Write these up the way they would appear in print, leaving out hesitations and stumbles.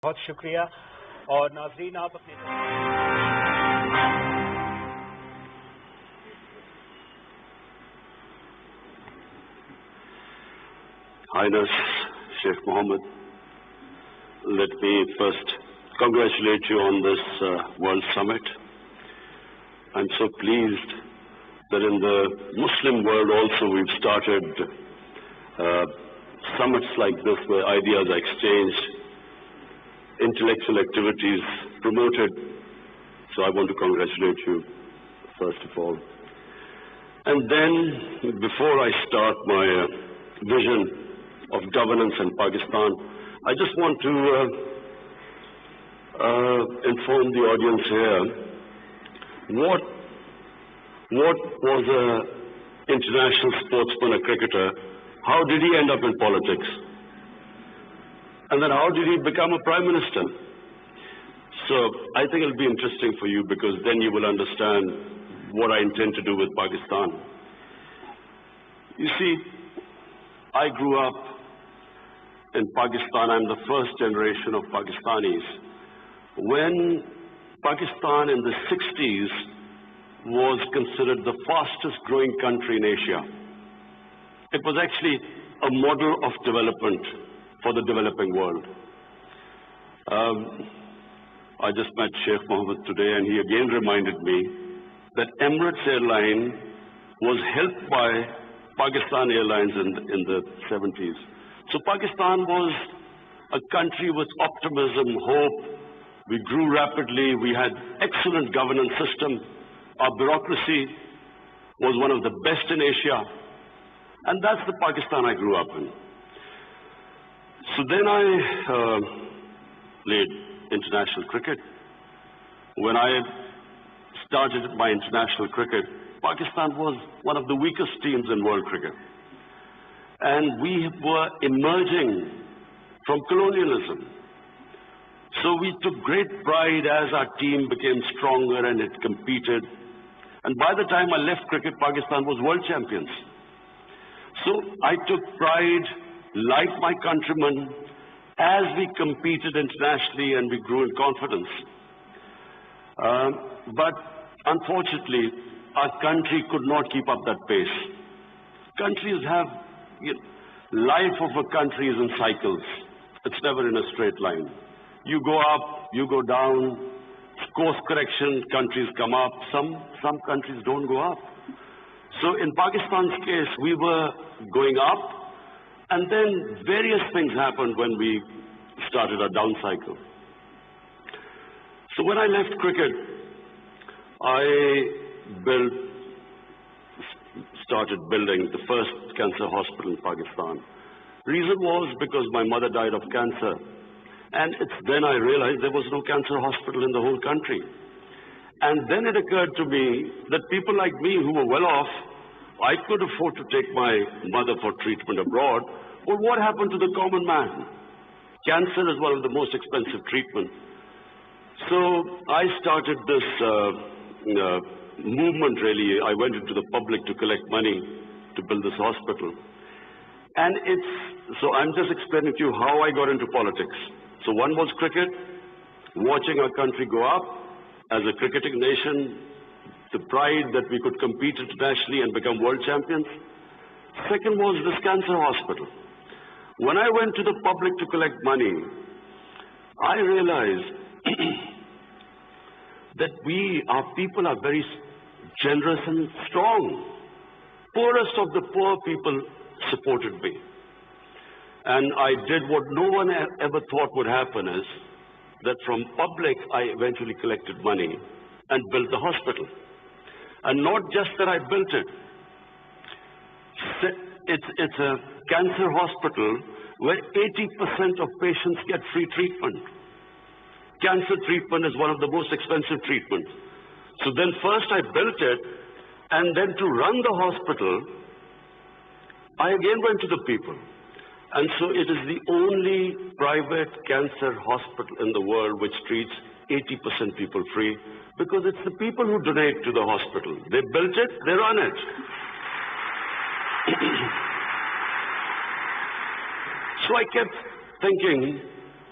बहुत शुक्रिया। और नाज़रीन आप अपने Highness Sheikh Mohammed, let me first congratulate you on this World Summit. I'm so pleased that in the Muslim world also we've started summits like this where ideas are exchanged, intellectual activities promoted. So I want to congratulate you first of all. And then before I start my vision of governance in Pakistan, I just want to inform the audience here what was an international sportsman, a cricketer, how did he end up in politics? And then how did he become a prime minister? So I think it'll be interesting for you because then you will understand what I intend to do with Pakistan. You see, I grew up in Pakistan. I'm the first generation of Pakistanis. When Pakistan in the 60s was considered the fastest growing country in Asia, it was actually a model of development for the developing world. I just met Sheikh Mohammed today and he again reminded me that Emirates Airline was helped by Pakistan Airlines in the 70s. So Pakistan was a country with optimism, hope. We grew rapidly. We had excellent governance system. Our bureaucracy was one of the best in Asia. And that's the Pakistan I grew up in. So then I played international cricket. When I started my international cricket, Pakistan was one of the weakest teams in world cricket. And we were emerging from colonialism. So we took great pride as our team became stronger and it competed. And by the time I left cricket, Pakistan was world champions. So I took pride, like my countrymen, as we competed internationally and we grew in confidence. But unfortunately, our country could not keep up that pace. Countries have, life of a country is in cycles. It's never in a straight line. You go up, you go down, course correction, countries come up, some countries don't go up. So in Pakistan's case, we were going up, and then various things happened when we started our down cycle. So when I left cricket, I started building the first cancer hospital in Pakistan. Reason was because my mother died of cancer. And it's then I realized there was no cancer hospital in the whole country. And then it occurred to me that people like me who were well off, I could afford to take my mother for treatment abroad. Well, what happened to the common man? Cancer is one of the most expensive treatments. So I started this movement really. I went into the public to collect money to build this hospital. And so I'm just explaining to you how I got into politics. So one was cricket, watching our country go up as a cricketing nation, the pride that we could compete internationally and become world champions. Second was this cancer hospital. When I went to the public to collect money, I realized that our people are very generous and strong. Poorest of the poor people supported me. And I did what no one ever thought would happen is that from public, I eventually collected money and built the hospital. And not just that I built it. It's a cancer hospital where 80% of patients get free treatment. Cancer treatment is one of the most expensive treatments. So then first I built it, and then to run the hospital, I again went to the people. And so it is the only private cancer hospital in the world which treats 80% people free, because it's the people who donate to the hospital. They built it, they run it. So I kept thinking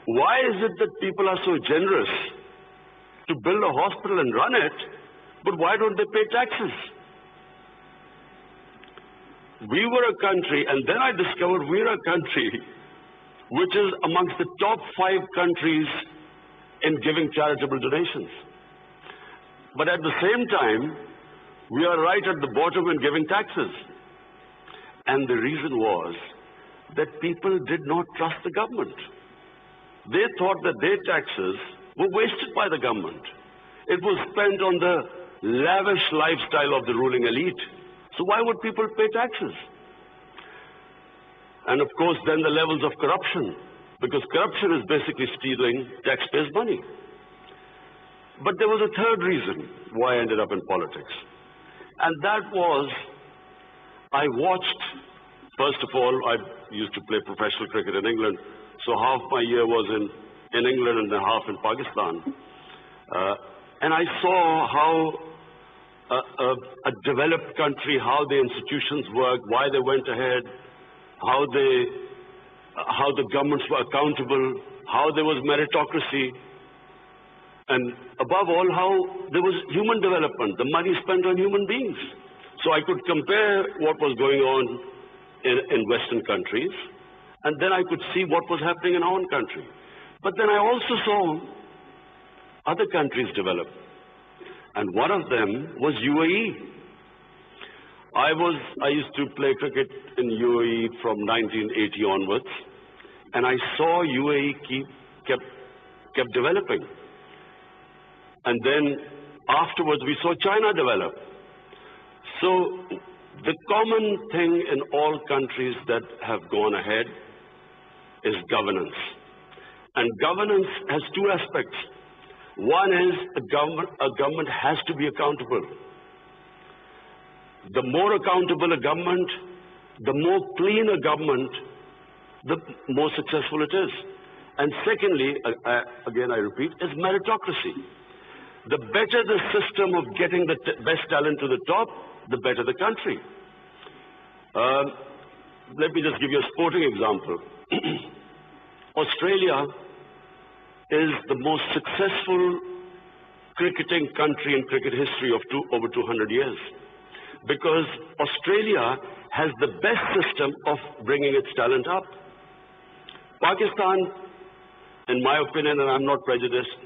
Why is it that people are so generous to build a hospital and run it, but why don't they pay taxes? We were a country, and then I discovered we're a country which is amongst the top 5 countries in giving charitable donations. But at the same time, we are right at the bottom in giving taxes. And the reason was that people did not trust the government. They thought that their taxes were wasted by the government. It was spent on the lavish lifestyle of the ruling elite. So why would people pay taxes? And of course, then the levels of corruption, because corruption is basically stealing taxpayers' money. But there was a third reason why I ended up in politics. And that was, I watched, first of all, I used to play professional cricket in England, so half my year was in England and then half in Pakistan. And I saw how a developed country, how the institutions work, why they went ahead, how the governments were accountable, how there was meritocracy, and above all, how there was human development, the money spent on human beings. So I could compare what was going on in Western countries, and then I could see what was happening in our own country. But then I also saw other countries develop, and one of them was UAE. I used to play cricket in UAE from 1980 onwards, and I saw UAE kept developing. And then afterwards we saw China develop. So the common thing in all countries that have gone ahead is governance. And governance has 2 aspects. One is a government has to be accountable. The more accountable a government, the more clean a government, the more successful it is. And secondly, again I repeat, is meritocracy. The better the system of getting the best talent to the top, the better the country. Let me just give you a sporting example. Australia is the most successful cricketing country in cricket history of over 200 years. Because Australia has the best system of bringing its talent up. Pakistan, in my opinion, and I'm not prejudiced,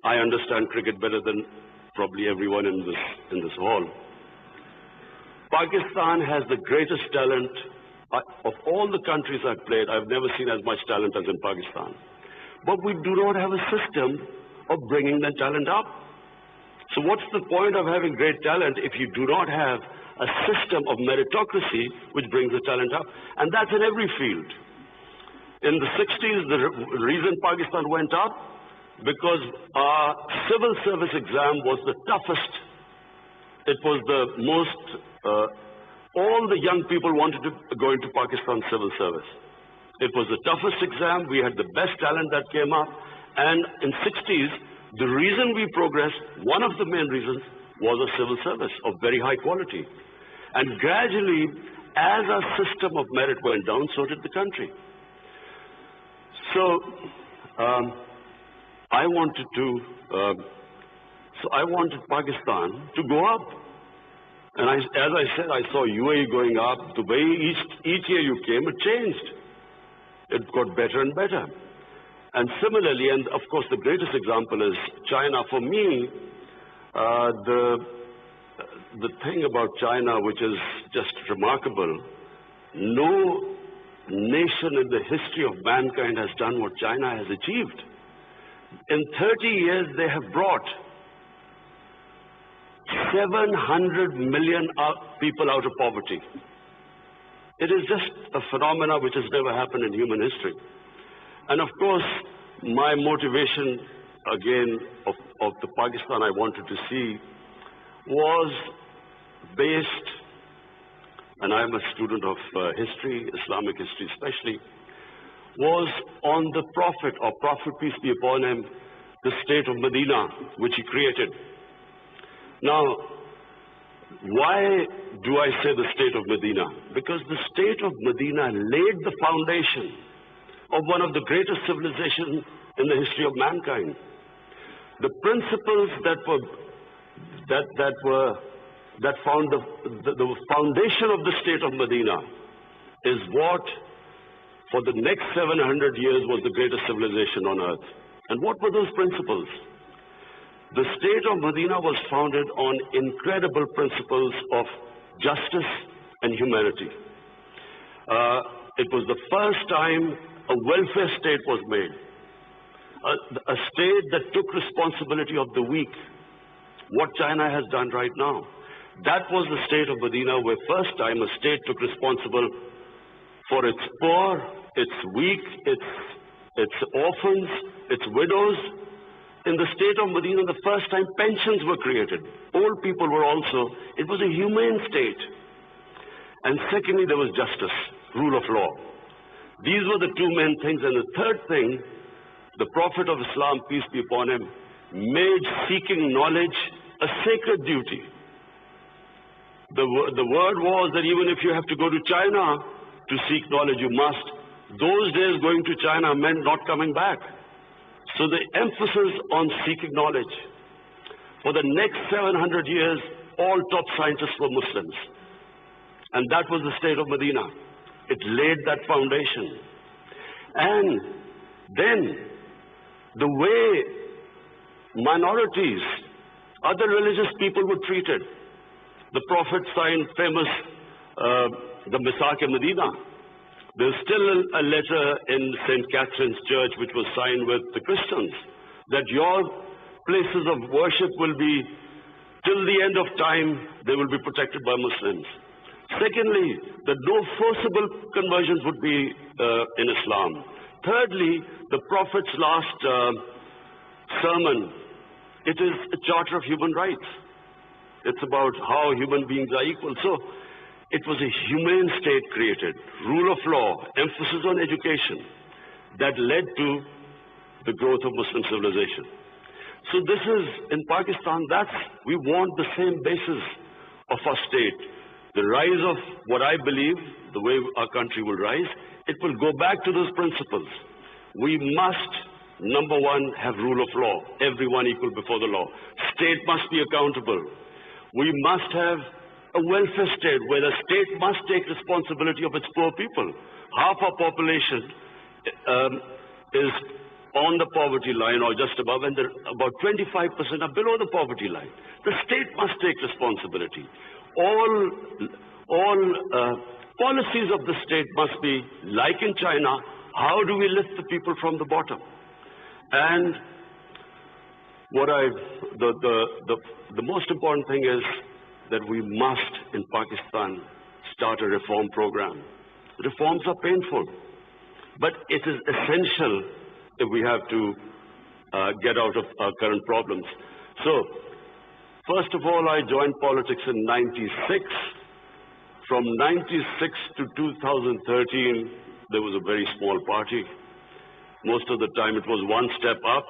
I understand cricket better than probably everyone in this hall. Pakistan has the greatest talent. Of all the countries I've played, I've never seen as much talent as in Pakistan. But we do not have a system of bringing that talent up. So what's the point of having great talent if you do not have a system of meritocracy which brings the talent up? And that's in every field. In the 60s, the reason Pakistan went up, because our civil service exam was the toughest. It was the most, all the young people wanted to go into Pakistan civil service. It was the toughest exam. We had the best talent that came up. And in 60s, the reason we progressed, one of the main reasons, was a civil service of very high quality. And gradually, as our system of merit went down, so did the country. So, I wanted Pakistan to go up. And as I said, I saw UAE going up. The way each year you came, it changed. It got better and better. And similarly, and of course the greatest example is China. For me, the thing about China which is just remarkable, no nation in the history of mankind has done what China has achieved. In 30 years, they have brought 700 million people out of poverty. It is just a phenomena which has never happened in human history. And of course, my motivation, again, of the Pakistan I wanted to see was based, and I'm a student of history, Islamic history especially, was on the Prophet, or Prophet, peace be upon him, the state of Medina, which he created. Now, why do I say the state of Medina? Because the state of Medina laid the foundation of one of the greatest civilizations in the history of mankind. The principles that found the foundation of the state of Medina is what for the next 700 years was the greatest civilization on earth. And what were those principles? The state of Medina was founded on incredible principles of justice and humanity. It was the first time a welfare state was made. A state that took responsibility of the weak. What China has done right now. That was the state of Medina, where first time a state took responsible for its poor, its weak, its orphans, its widows. In the state of Medina, the first time pensions were created. Old people were also. It was a humane state. And secondly, there was justice, rule of law. These were the two main things. And the third thing, the Prophet of Islam, peace be upon him, made seeking knowledge a sacred duty. The word was that even if you have to go to China to seek knowledge, you must. Those days going to China meant not coming back. So the emphasis on seeking knowledge. For the next 700 years, all top scientists were Muslims. And that was the state of Medina. It laid that foundation. And then the way minorities, other religious people were treated. The Prophet signed famous, the Misak-e-Medina. There's still a letter in St. Catherine's Church which was signed with the Christians that your places of worship will be, till the end of time, they will be protected by Muslims. Secondly, that no forcible conversions would be in Islam. Thirdly, the Prophet's last sermon, it is a charter of human rights. It's about how human beings are equal. So, it was a humane state created, rule of law, emphasis on education, that led to the growth of Muslim civilization. So this is, in Pakistan, we want the same basis of our state. The rise of what I believe, the way our country will rise, it will go back to those principles. We must, number one, have rule of law, everyone equal before the law. State must be accountable. We must have a welfare state where the state must take responsibility of its poor people. Half our population is on the poverty line or just above, and about 25% are below the poverty line. The state must take responsibility. All policies of the state must be like in China. How do we lift the people from the bottom? And the most important thing is that we must, in Pakistan, start a reform program. Reforms are painful, but it is essential if we have to get out of our current problems. So, first of all, I joined politics in '96. From '96 to 2013, there was a very small party. Most of the time, it was one step up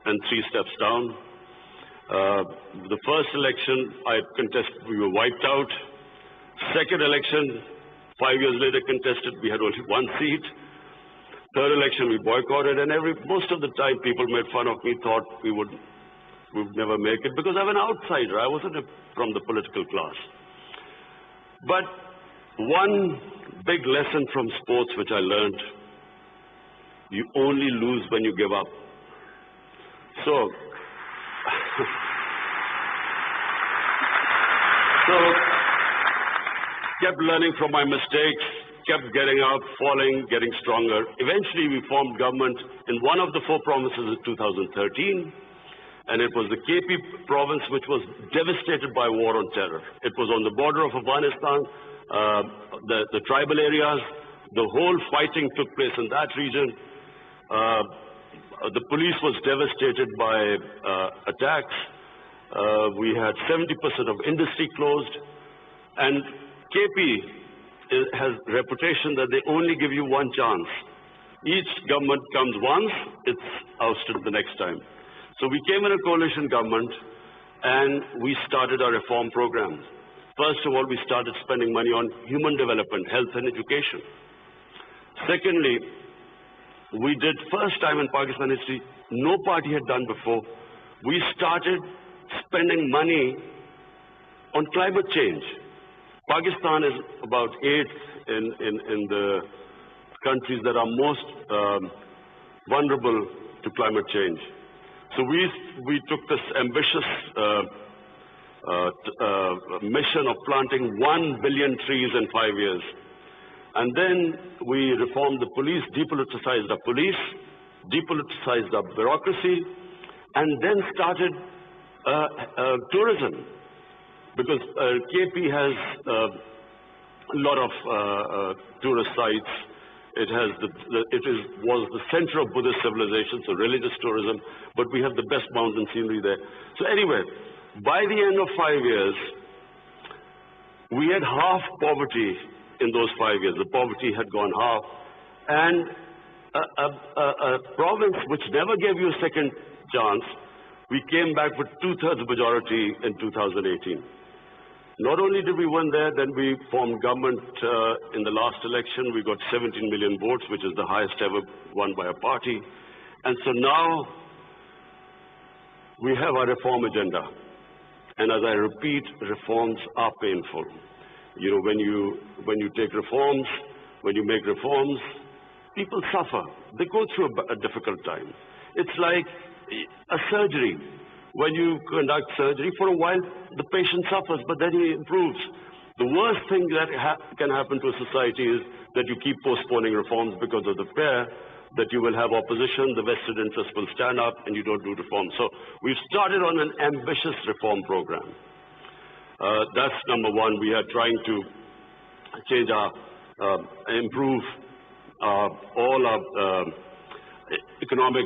and 3 steps down. The first election I contested, we were wiped out. Second election, 5 years later contested, we had only 1 seat. Third election, we boycotted, and most of the time people made fun of me, thought we would never make it, because I'm an outsider. I wasn't from the political class. But one big lesson from sports which I learned, you only lose when you give up. So kept learning from my mistakes, kept getting up, falling, getting stronger. Eventually, we formed government in one of the 4 provinces in 2013, and it was the KP province which was devastated by war on terror. It was on the border of Afghanistan, the tribal areas, the whole fighting took place in that region. The police was devastated by attacks. We had 70% of industry closed, and KP has a reputation that they only give you 1 chance. Each government comes once, it's ousted the next time. So we came in a coalition government and we started our reform programs. First of all, we started spending money on human development, health and education. Secondly, we did first time in Pakistan history, no party had done before. We started spending money on climate change. Pakistan is about 8th in the countries that are most vulnerable to climate change. So we took this ambitious mission of planting 1 billion trees in 5 years. And then we reformed the police, depoliticized our police, depoliticized our bureaucracy, and then started tourism. Because KP has a lot of tourist sites. It was the center of Buddhist civilization, so religious tourism, but we have the best mountain scenery there. So anyway, by the end of 5 years, we had half poverty in those 5 years. The poverty had gone half. And a province which never gave you a second chance, we came back with 2/3 majority in 2018. Not only did we win there, then we formed government in the last election. We got 17 million votes, which is the highest ever won by a party. And so now we have our reform agenda. And as I repeat, reforms are painful. You know, when you take reforms, when you make reforms, people suffer. They go through a difficult time. It's like a surgery. When you conduct surgery, for a while, the patient suffers, but then he improves. The worst thing that can happen to a society is that you keep postponing reforms because of the fear that you will have opposition, the vested interests will stand up, and you don't do reforms. So we've started on an ambitious reform program. That's number one. We are trying to change improve all our economic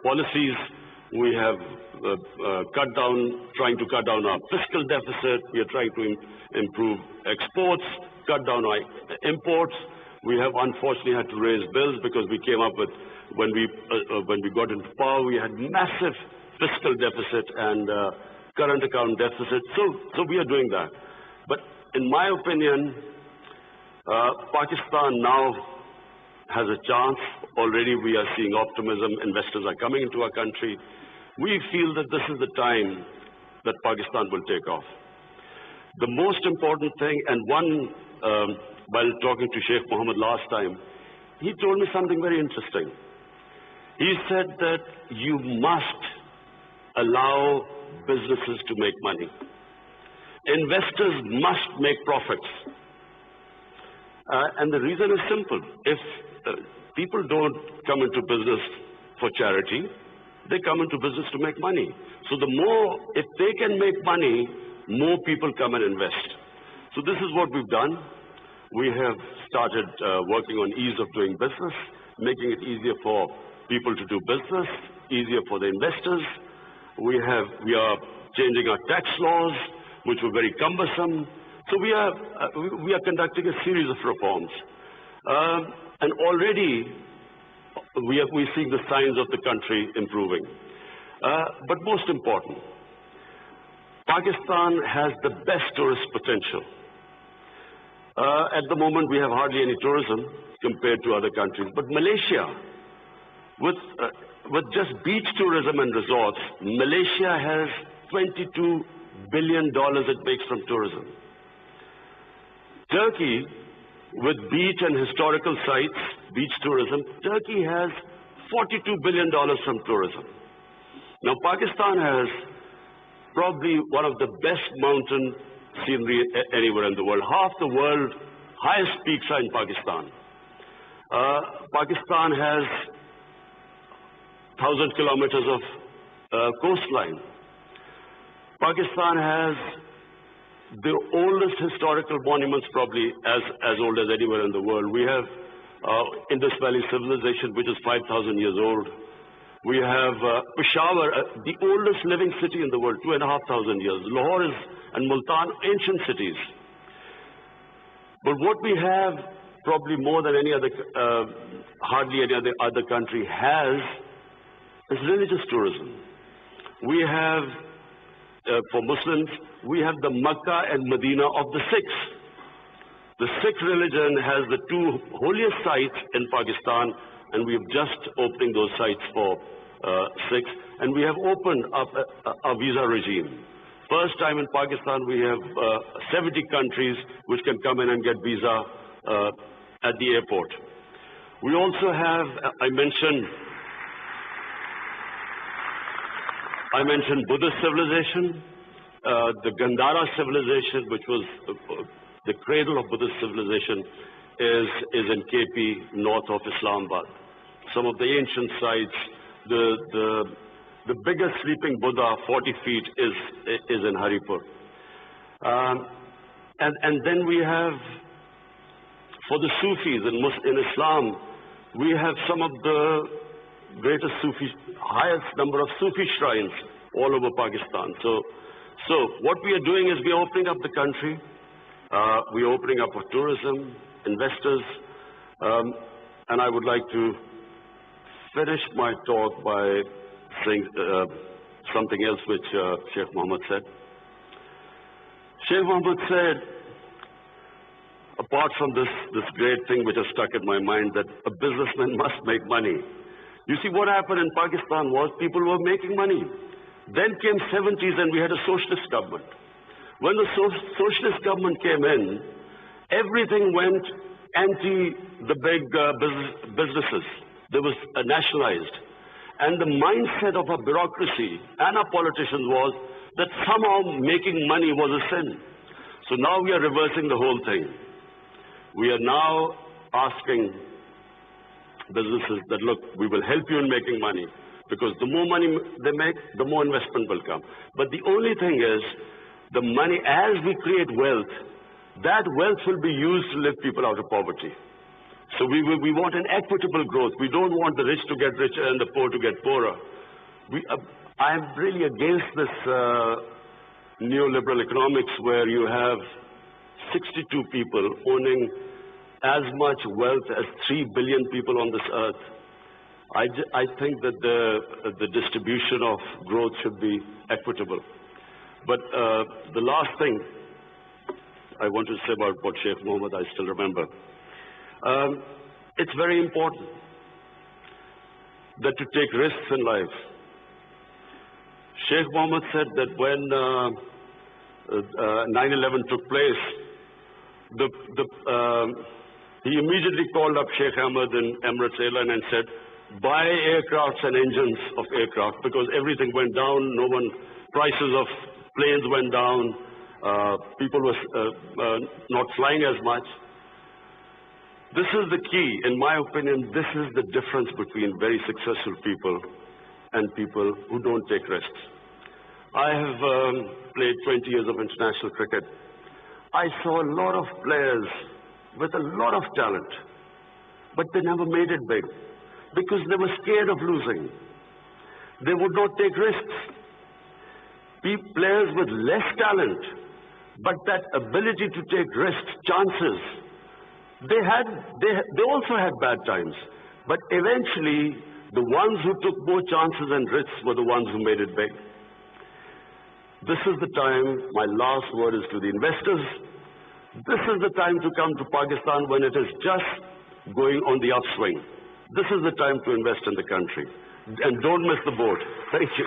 policies. We have trying to cut down our fiscal deficit. We are trying to improve exports, cut down our imports. We have unfortunately had to raise bills because we came up with, when we got into power, we had massive fiscal deficit and current account deficit. So we are doing that. But in my opinion, Pakistan now has a chance. Already we are seeing optimism. Investors are coming into our country. We feel that this is the time that Pakistan will take off. The most important thing, and while talking to Sheikh Mohammed last time, he told me something very interesting. He said that you must allow businesses to make money. Investors must make profits. And the reason is simple. If people don't come into business for charity, they come into business to make money. So if they can make money, more people come and invest. So this is what we've done. We have started working on ease of doing business, making it easier for people to do business, easier for the investors. We are changing our tax laws, which were very cumbersome. So we are conducting a series of reforms. And already we're seeing the signs of the country improving. But most important, Pakistan has the best tourist potential. At the moment, we have hardly any tourism compared to other countries. But Malaysia, with just beach tourism and resorts, Malaysia has $22 billion it makes from tourism. Turkey, with beach and historical sites, beach tourism, Turkey has $42 billion from tourism. Now, Pakistan has probably one of the best mountain scenery anywhere in the world. Half the world's highest peaks are in Pakistan. Pakistan has 1,000 kilometers of coastline. Pakistan has the oldest historical monuments, probably as old as anywhere in the world. We have Indus Valley civilization, which is 5,000 years old. We have Peshawar, the oldest living city in the world, 2,500 years. Lahore and Multan, ancient cities. But what we have, probably more than any other, hardly any other country has, is religious tourism. We have, for Muslims, we have the Makkah and Medina of the Sikhs. The Sikh religion has the two holiest sites in Pakistan, and we have just opening those sites for Sikhs, and we have opened up a visa regime. First time in Pakistan, we have 70 countries which can come in and get visa at the airport. We also have, I mentioned Buddhist civilization, the Gandhara civilization, which was the cradle of Buddhist civilization, is in KP, north of Islamabad. Some of the ancient sites, the biggest sleeping Buddha, 40 feet, is in Haripur. And then we have, for the Sufis in Islam, we have some of the greatest highest number of Sufi shrines all over Pakistan. So what we are doing is we are opening up the country. We are opening up for tourism, investors, and I would like to finish my talk by saying something else which Sheikh Mohammed said. Sheikh Mohammed said, apart from this great thing which has stuck in my mind, that a businessman must make money. You see, what happened in Pakistan was people were making money. Then came 70s and we had a socialist government. When the socialist government came in, everything went anti the big businesses. There was nationalized. And the mindset of our bureaucracy and our politicians was that somehow making money was a sin. So now we are reversing the whole thing. We are now asking businesses that, look, we will help you in making money, because the more money they make, the more investment will come. But the only thing is, the money, as we create wealth, that wealth will be used to lift people out of poverty. So we want an equitable growth. We don't want the rich to get richer and the poor to get poorer. I am really against this neoliberal economics where you have 62 people owning as much wealth as 3 billion people on this earth. I think that the distribution of growth should be equitable. But the last thing I want to say about what Sheikh Mohammed, I still remember. It's very important that to take risks in life. Sheikh Mohammed said that when 9/11 took place, he immediately called up Sheikh Ahmed in Emirates Airline and said, buy aircrafts and engines of aircraft, because everything went down. Prices of planes went down. People were not flying as much. This is the key, in my opinion. This is the difference between very successful people and people who don't take risks. I have played 20 years of international cricket. I saw a lot of players with a lot of talent, but they never made it big because they were scared of losing. They would not take risks. Players with less talent, but that ability to take risks, chances, they also had bad times. But eventually, the ones who took more chances and risks were the ones who made it big. This is the time, my last word is to the investors. This is the time to come to Pakistan when it is just going on the upswing. This is the time to invest in the country. And don't miss the boat. Thank you.